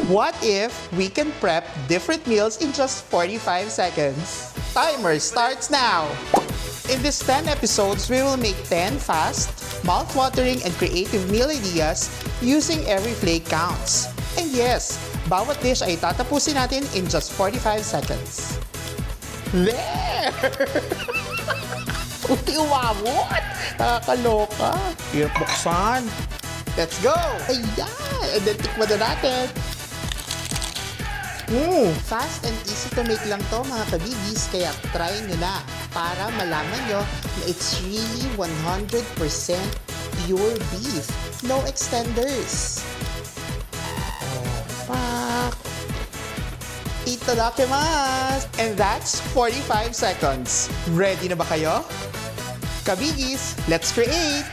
What if we can prep different meals in just 45 seconds? Timer starts now! In these 10 episodes, we will make 10 fast, mouth-watering, and creative meal ideas using every flake counts. And yes, bawat dish ay tatapusin natin in just 45 seconds. There! Uy, umabot! Nakakaloka. Hirap buksan. Let's go! Ayan! And then tikman na natin. Fast and easy to make lang to mga kabibis, kaya try nyo na para malaman nyo na it's really 100% pure beef. No extenders. Pak! Itadakimasu! And that's 45 seconds. Ready na ba kayo? Kabibis, let's create!